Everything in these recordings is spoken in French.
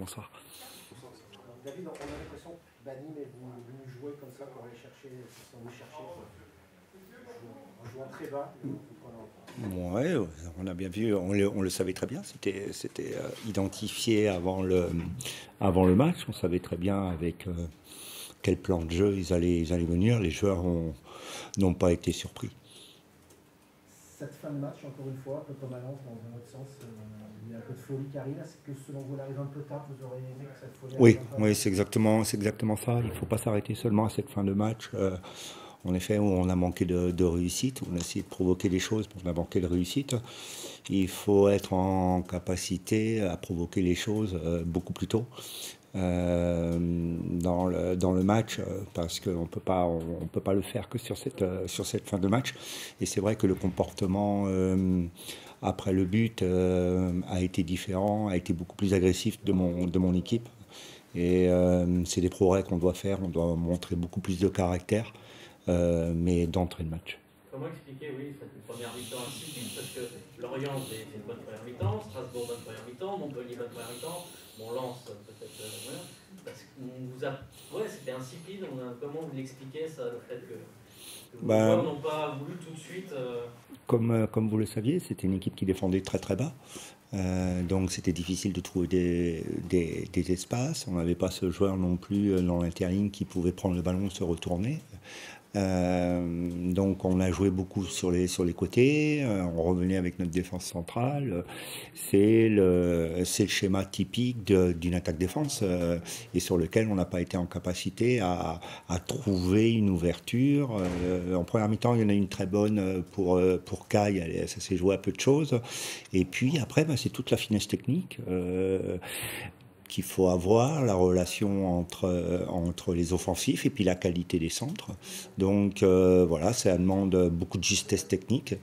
bonsoir. David, on a l'impression que Bani, mais vous jouez comme ça pour aller chercher, sans nous chercher, en jouant très bas. Ouais, on a bien vu, on le savait très bien, c'était identifié avant le match, on savait très bien avec quel plan de jeu ils allaient venir, les joueurs n'ont pas été surpris. Cette fin de match, encore une fois, un peu comme à Lens, dans un autre sens, il y a un peu de folie qui arrive. Est-ce que selon vous, elle arrive un peu tard? Vous auriez aimé que cette folie arrive un peu tard? Oui, c'est exactement ça. Il ne faut pas s'arrêter seulement à cette fin de match. En effet, où on a manqué de réussite, où on a essayé de provoquer des choses, mais on a manqué de réussite. Il faut être en capacité à provoquer les choses beaucoup plus tôt. Dans le match, parce qu'on peut pas le faire que sur cette fin de match. Et c'est vrai que le comportement après le but a été différent, a été beaucoup plus agressif de mon équipe. Et c'est des progrès qu'on doit faire, on doit montrer beaucoup plus de caractère, mais d'entrée de match. Comment expliquer, cette première mi-temps ainsi, parce que Lorient c'est une bonne première mi-temps, Strasbourg bonne première mi-temps, Montpellier bonne première mi-temps, Lens peut-être moyen, parce que c'était insipide. Comment vous l'expliquez ça, le fait que les joueurs n'ont pas voulu tout de suite Comme vous le saviez, c'était une équipe qui défendait très très bas. Donc c'était difficile de trouver des espaces. On n'avait pas ce joueur non plus dans l'interligne qui pouvait prendre le ballon et se retourner. Donc on a joué beaucoup sur les côtés, on revenait avec notre défense centrale. C'est le schéma typique d'une attaque-défense et sur lequel on n'a pas été en capacité à trouver une ouverture. En première mi-temps, il y en a une très bonne pour Caille, ça s'est joué à peu de choses. Et puis après, c'est toute la finesse technique. Qu'il faut avoir, la relation entre les offensifs et puis la qualité des centres. Donc ça demande beaucoup de justesse technique,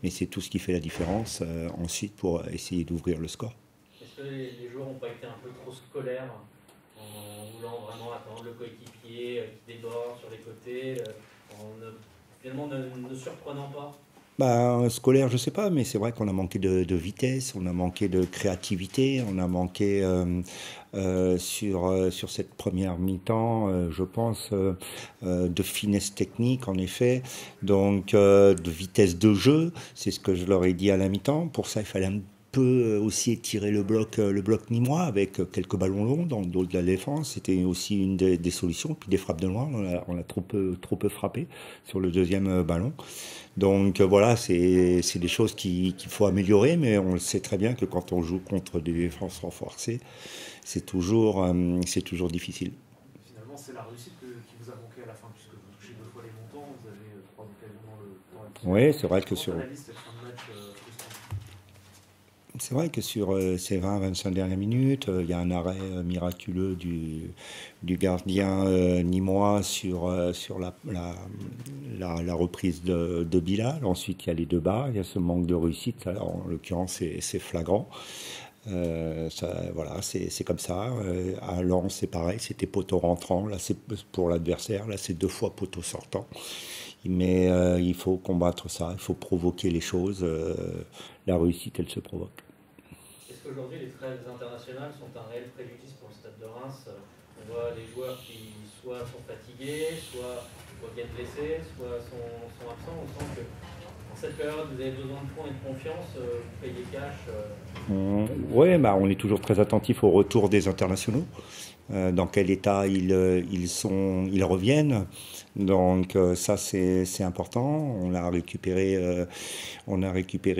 mais c'est tout ce qui fait la différence ensuite pour essayer d'ouvrir le score. Est-ce que les joueurs n'ont pas été un peu trop scolaires en voulant vraiment attendre le coéquipier qui déborde sur les côtés, finalement ne surprenant pas? Scolaire, je sais pas, mais c'est vrai qu'on a manqué de vitesse, on a manqué de créativité, on a manqué sur cette première mi-temps, je pense, de finesse technique, en effet, donc de vitesse de jeu, c'est ce que je leur ai dit à la mi-temps. Pour ça, il fallait un peu aussi étirer le bloc nîmois avec quelques ballons longs dans le dos de la défense. C'était aussi une des solutions. Puis des frappes de loin, on a trop peu frappé sur le deuxième ballon. Donc c'est des choses qu'il faut améliorer, mais on le sait très bien que quand on joue contre des défenses renforcées, c'est toujours difficile. Finalement, c'est la réussite qui vous a manqué à la fin, puisque vous touchez 2 fois les montants, vous avez 3 occasions dans le Oui, c'est vrai que c'est vrai que sur ces 20-25 dernières minutes, il y a un arrêt miraculeux du gardien nîmois sur la reprise de Bilal. Ensuite, il y a les 2 barres, il y a ce manque de réussite. Là, en l'occurrence, c'est flagrant. C'est comme ça. À Lens, c'est pareil, c'était poteau rentrant. Là, c'est pour l'adversaire. Là, c'est 2 fois poteau sortant. Mais il faut combattre ça, il faut provoquer les choses. La réussite, elle se provoque. Est-ce qu'aujourd'hui, les trêves internationales sont un réel préjudice pour le Stade de Reims? On voit les joueurs qui soit sont fatigués, soit viennent blessés, soit sont absents. On sent que dans cette période, vous avez besoin de points et de confiance, vous payez cash. Oui, on est toujours très attentif au retour des internationaux. Dans quel état ils reviennent. Donc ça c'est important. On a récupéré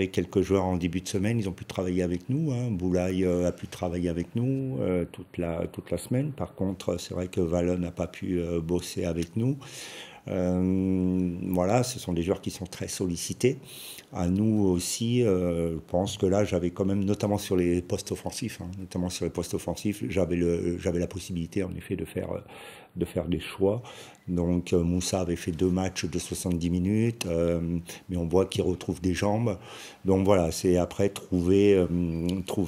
quelques joueurs en début de semaine. Ils ont pu travailler avec nous. Boulaye a pu travailler avec nous toute la semaine. Par contre, c'est vrai que Valon n'a pas pu bosser avec nous. Ce sont des joueurs qui sont très sollicités. À nous aussi, je pense que là, j'avais quand même, notamment sur les postes offensifs, j'avais la possibilité, en effet, de faire des choix. Donc, Moussa avait fait 2 matchs de 70 minutes, mais on voit qu'il retrouve des jambes. Donc voilà, c'est après trouver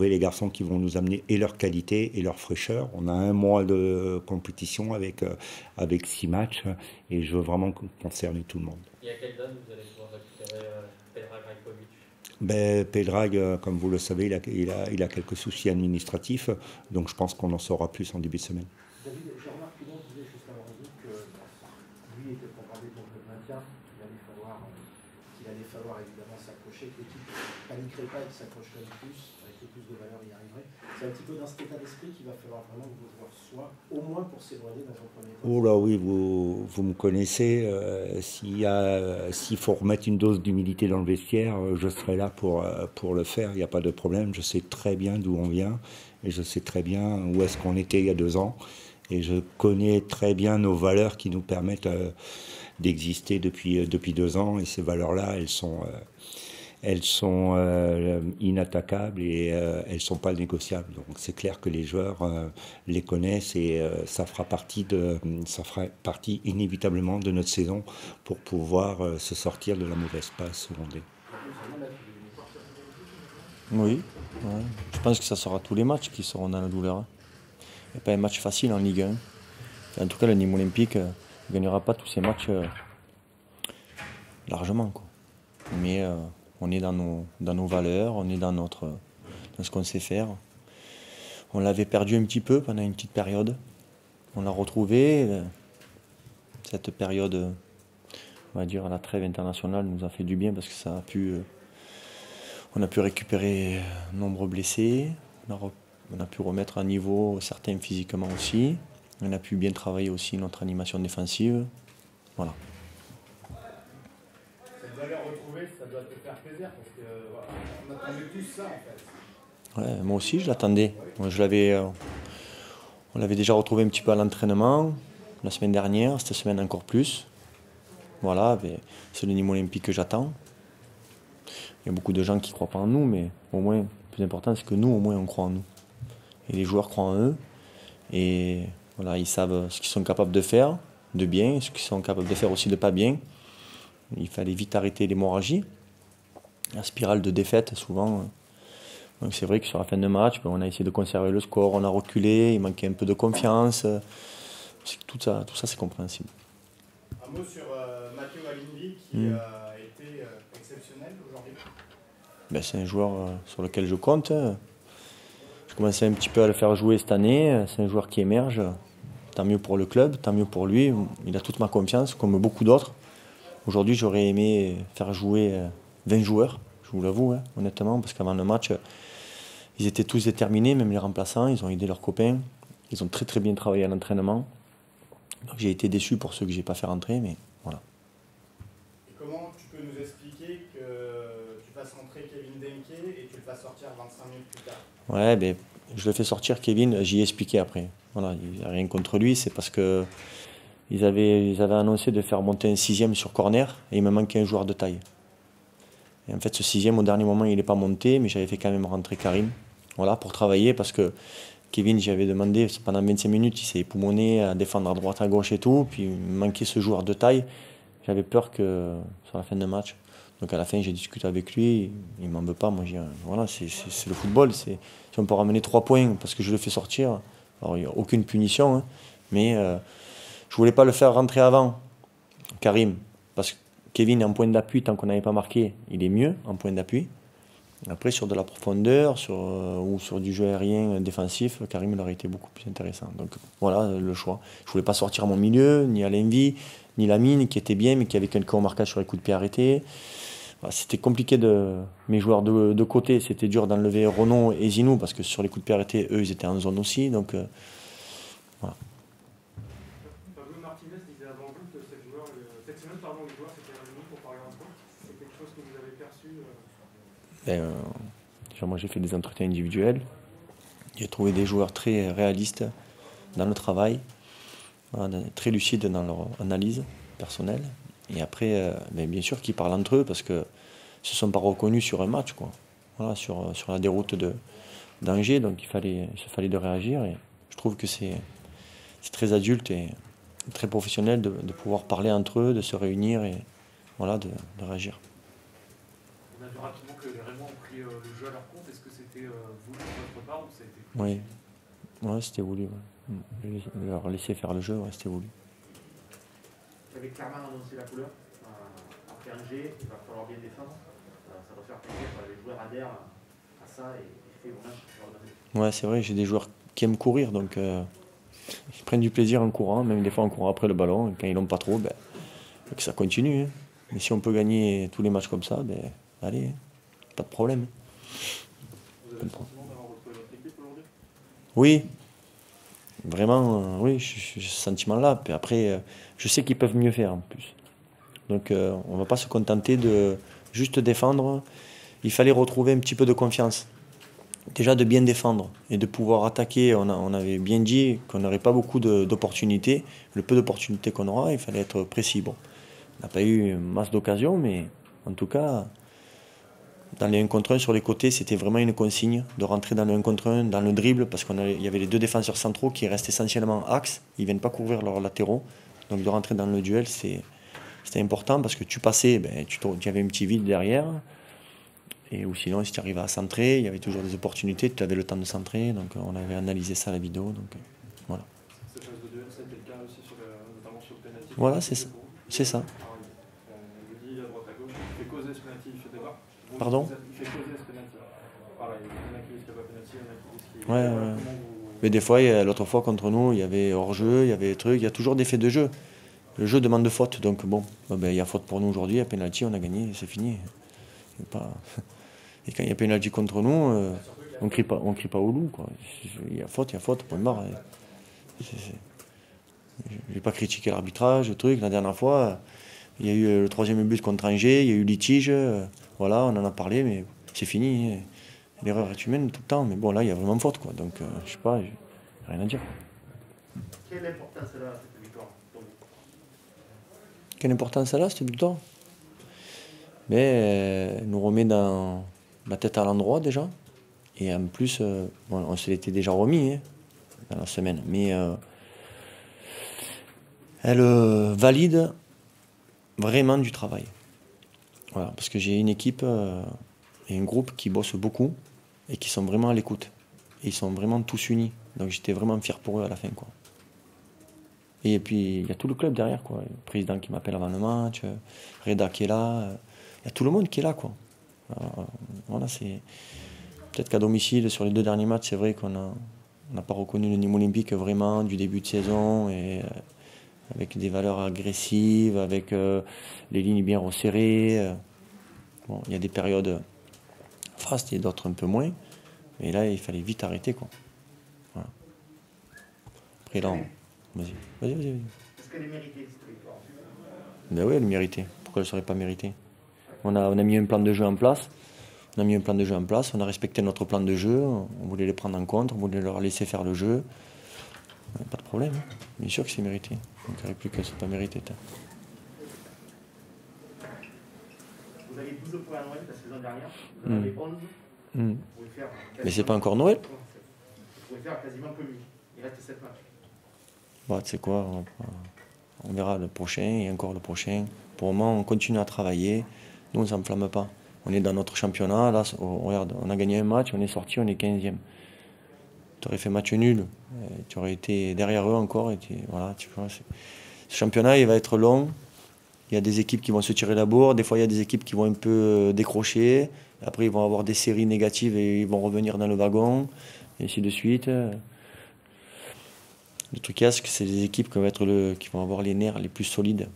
les garçons qui vont nous amener et leur qualité et leur fraîcheur. On a 1 mois de compétition avec 6 matchs et je veux vraiment concerner tout le monde. Et à quelle date vous allez pouvoir récupérer Petra Grajkovic? Pedrag, comme vous le savez, il a quelques soucis administratifs, donc je pense qu'on en saura plus en début de semaine. David, j'ai remarqué donc, vous disait juste avant vous que lui était programmé pour le maintien, qu'il allait falloir évidemment s'accrocher, que l'équipe ne paniquerait pas et qu'il s'accrocherait le plus, avec le plus de valeur, il y arriverait. C'est un petit peu dans cet état d'esprit qu'il va falloir vraiment que vos joueurs soient, au moins pour s'éloigner dans un premier temps. Oh là oui, vous me connaissez, s'il faut remettre une dose d'humilité dans le vestiaire, je serai là pour le faire, il n'y a pas de problème, je sais très bien d'où on vient, et je sais très bien où est-ce qu'on était il y a 2 ans, et je connais très bien nos valeurs qui nous permettent d'exister depuis 2 ans, et ces valeurs-là, elles sont inattaquables et elles sont pas négociables. Donc c'est clair que les joueurs les connaissent et ça fera partie inévitablement de notre saison pour pouvoir se sortir de la mauvaise passe où on est. Oui, ouais. Je pense que ça sera tous les matchs qui seront dans la douleur. Il n'y a pas un match facile en Ligue 1. En tout cas, le Nîmes Olympique ne gagnera pas tous ces matchs largement, quoi. Mais on est dans nos valeurs, on est dans ce qu'on sait faire. On l'avait perdu un petit peu pendant une petite période. On l'a retrouvé. Cette période, on va dire, à la trêve internationale nous a fait du bien parce que on a pu récupérer nombreux blessés. On a pu remettre à niveau certains physiquement aussi. On a pu bien travailler aussi notre animation défensive. Voilà. Cette valeur retrouvée, ça doit te faire plaisir parce qu'on attendait tous ça en fait. Ouais, moi aussi je l'attendais. Moi, on l'avait déjà retrouvé un petit peu à l'entraînement la semaine dernière, cette semaine encore plus. Voilà, c'est le Nîmes Olympique que j'attends. Il y a beaucoup de gens qui ne croient pas en nous, mais au moins, le plus important, c'est que nous, au moins, on croit en nous. Et les joueurs croient en eux. Et voilà, ils savent ce qu'ils sont capables de faire, de bien, ce qu'ils sont capables de faire aussi de pas bien. Il fallait vite arrêter l'hémorragie. La spirale de défaite, souvent. Donc c'est vrai que sur la fin de match, on a essayé de conserver le score, on a reculé, il manquait un peu de confiance. Tout ça, c'est compréhensible. Un mot sur Matteo Alinghi qui a été exceptionnel aujourd'hui. C'est un joueur sur lequel je compte. Je commençais un petit peu à le faire jouer cette année. C'est un joueur qui émerge. Tant mieux pour le club, tant mieux pour lui. Il a toute ma confiance, comme beaucoup d'autres. Aujourd'hui, j'aurais aimé faire jouer 20 joueurs, je vous l'avoue, honnêtement, parce qu'avant le match, ils étaient tous déterminés, même les remplaçants. Ils ont aidé leurs copains. Ils ont très très bien travaillé à l'entraînement. Donc j'ai été déçu pour ceux que je n'ai pas fait rentrer, mais voilà. Et comment tu peux nous expliquer que tu fasses rentrer Kevin Denke et tu le fasses sortir 25 minutes plus tard? Ouais, je le fais sortir, Kevin, j'y ai expliqué après. Voilà, il n'y a rien contre lui, c'est parce que ils avaient annoncé de faire monter un 6e sur corner et il me manquait un joueur de taille. Et en fait, ce 6e, au dernier moment, il n'est pas monté, mais j'avais fait quand même rentrer Karim, voilà, pour travailler, parce que Kevin, j'avais demandé, pendant 25 minutes, il s'est époumoné à défendre à droite, à gauche et tout, puis il me manquait ce joueur de taille. J'avais peur que, sur la fin de match, donc à la fin, j'ai discuté avec lui, il ne m'en veut pas, moi, voilà, c'est le football, si on peut ramener 3 points, parce que je le fais sortir, alors il n'y a aucune punition, mais je ne voulais pas le faire rentrer avant, Karim, parce que Kevin est en point d'appui, tant qu'on n'avait pas marqué, il est mieux en point d'appui. Après, sur de la profondeur ou sur du jeu aérien défensif, Karim il aurait été beaucoup plus intéressant. Donc voilà le choix. Je ne voulais pas sortir à mon milieu, ni à l'Envie, ni Lamine, qui était bien, mais qui avait quelqu'un au marquage sur les coups de pied arrêtés. Voilà, c'était compliqué mes joueurs de côté, c'était dur d'enlever Renaud et Zinou, parce que sur les coups de pied arrêtés, eux, ils étaient en zone aussi. Donc voilà. Pablo Martinez disait avant vous que cette semaine, le joueur s'était réuni pour parler ensemble. C'est quelque chose que vous avez perçu Déjà, moi j'ai fait des entretiens individuels. J'ai trouvé des joueurs très réalistes dans le travail, très lucides dans leur analyse personnelle. Et après, bien sûr qu'ils parlent entre eux parce qu'ils ne se sont pas reconnus sur un match, quoi. Voilà, sur la déroute d'Angers, donc il se fallait de réagir. Et je trouve que c'est très adulte et très professionnel de pouvoir parler entre eux, de se réunir et voilà, de réagir. On a vu rapidement que les Rémois ont pris le jeu à leur compte. Est-ce que c'était voulu de votre part ou ça a été Oui, c'était voulu. Ouais. Leur laisser faire le jeu, c'était voulu. Vous avez clairement annoncé la couleur. Après Angers, il va falloir bien défendre. ça doit faire plaisir quand les joueurs adhèrent à ça et fait au match. Ouais, c'est vrai, j'ai des joueurs qui aiment courir, donc ils prennent du plaisir en courant, même des fois en courant après le ballon. Et quand ils n'ont pas trop, que ça continue. Hein. Mais si on peut gagner tous les matchs comme ça, allez, pas de problème. Vous avez le sentiment d'avoir retrouvé votre équipe aujourd'hui? Oui, vraiment, oui, j'ai ce sentiment-là. Puis après, je sais qu'ils peuvent mieux faire en plus. Donc on ne va pas se contenter de juste défendre. Il fallait retrouver un petit peu de confiance. Déjà de bien défendre et de pouvoir attaquer. On avait bien dit qu'on n'aurait pas beaucoup d'opportunités. Le peu d'opportunités qu'on aura, il fallait être précis. Bon, on n'a pas eu masse d'occasions, mais en tout cas, dans les 1 contre 1 sur les côtés, c'était vraiment une consigne de rentrer dans le 1 contre 1, dans le dribble, parce qu'il y avait les 2 défenseurs centraux qui restent essentiellement axe. Ils ne viennent pas couvrir leurs latéraux. Donc de rentrer dans le duel, c'était important parce que tu passais, tu avais un petit vide derrière. Et, ou sinon, si tu arrivais à centrer, il y avait toujours des opportunités, tu avais le temps de centrer. Donc on avait analysé ça à la vidéo. Donc voilà. Cette phase de duel, ça a été le cas aussi notamment sur le penalty. Voilà, c'est ça. C'est ça. On vous dit à droite à gauche, il fait causer ce penalty, il fait débat. Pardon ? Il fait causer ce penalty. Pareil, il y en a qui disent qu'il n'y a pas penalty, il y en a qui disent qu'il y a. Ouais. Mais des fois, l'autre fois contre nous, il y avait hors-jeu, il y avait des trucs, il y a toujours des faits de jeu. Le jeu demande de faute, donc bon, il y a faute pour nous aujourd'hui, il y a penalty, on a gagné, c'est fini. Et quand il y a penalty contre nous, on crie pas au loup, quoi. Il y a faute, point barre. Je n'ai pas critiqué l'arbitrage, le truc. La dernière fois, il y a eu le 3e but contre Angers, il y a eu litige, voilà, on en a parlé, mais c'est fini. L'erreur est humaine tout le temps, mais bon, là, il y a vraiment faute, quoi. Donc, je sais pas, j'ai rien à dire. Quelle importance elle a cette victoire pour vous? Quelle importance elle a, cette victoire? Mais elle nous remet dans la tête à l'endroit, déjà. Et en plus, on se l'était déjà remis dans la semaine. Mais elle valide vraiment du travail. Voilà, parce que j'ai une équipe et un groupe qui bossent beaucoup et qui sont vraiment à l'écoute. Et ils sont vraiment tous unis. Donc j'étais vraiment fier pour eux à la fin, quoi. Et puis il y a tout le club derrière, quoi. Le président qui m'appelle avant le match, Reda qui est là, il y a tout le monde qui est là, quoi. Alors, voilà, c'est peut-être qu'à domicile sur les 2 derniers matchs, c'est vrai qu'on n'a pas reconnu le niveau olympique vraiment du début de saison et avec des valeurs agressives, avec les lignes bien resserrées. Bon, il y a des périodes fastes et d'autres un peu moins. Mais là, il fallait vite arrêter, quoi. Voilà. Après, là, vas-y. Est-ce qu'elle est méritée, cette victoire? Ben oui, elle est méritée. Pourquoi elle ne serait pas méritée? On a mis un plan de jeu en place. On a respecté notre plan de jeu. On voulait les prendre en compte. On voulait leur laisser faire le jeu. Pas de problème. Hein. Bien sûr que c'est mérité. Donc, il n'y aurait plus que c'est pas mérité. Vous avez 12 points à Noël la saison dernière. Vous en avez 11. Mm. Vous pouvez faire Mais c'est pas encore Noël. Vous pouvez faire quasiment comme lui. Il reste 7 matchs. Bon, tu sais quoi, on verra le prochain et encore le prochain. Pour le moment, on continue à travailler. Nous, on ne s'enflamme pas. On est dans notre championnat. Là, regarde, on a gagné un match, on est sorti, on est 15e. Tu aurais fait match nul. Tu aurais été derrière eux encore. Et voilà, tu vois, ce championnat, il va être long. Il y a des équipes qui vont se tirer la bourre. Des fois, il y a des équipes qui vont un peu décrocher. Après, ils vont avoir des séries négatives et ils vont revenir dans le wagon. Et ainsi de suite. Le truc, c'est des équipes qui vont avoir les nerfs les plus solides.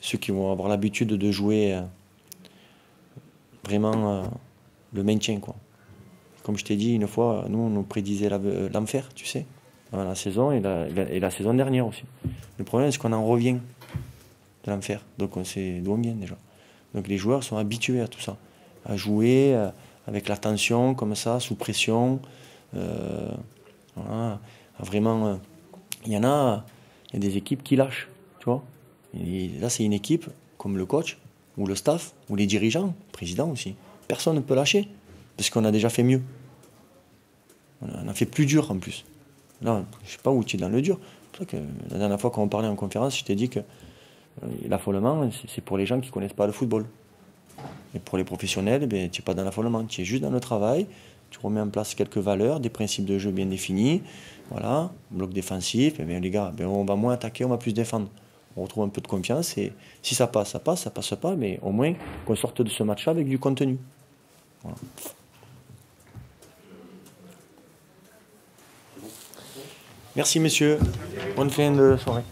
Ceux qui vont avoir l'habitude de jouer vraiment le maintien, quoi. Comme je t'ai dit une fois, nous, on nous prédisait l'enfer, tu sais, avant la saison et la saison dernière aussi. Le problème, c'est qu'on en revient de l'enfer. Donc, on sait d'où on vient déjà. Donc, les joueurs sont habitués à tout ça, à jouer avec la tension, comme ça, sous pression. Voilà, vraiment... Il y a des équipes qui lâchent, tu vois. Et là, c'est une équipe, comme le coach, ou le staff, ou les dirigeants, le président aussi. Personne ne peut lâcher, parce qu'on a déjà fait mieux. On a fait plus dur, en plus. Là, je ne sais pas où tu es dans le dur. C'est pour ça que la dernière fois qu'on parlait en conférence, je t'ai dit que l'affolement, c'est pour les gens qui ne connaissent pas le football. Et pour les professionnels, tu n'es pas dans l'affolement, tu es juste dans le travail. Tu remets en place quelques valeurs, des principes de jeu bien définis. Voilà, bloc défensif. Et bien les gars, on va moins attaquer, on va plus défendre. On retrouve un peu de confiance et si ça passe, ça passe pas. Mais au moins qu'on sorte de ce match-là avec du contenu. Voilà. Merci messieurs. Bonne fin de soirée.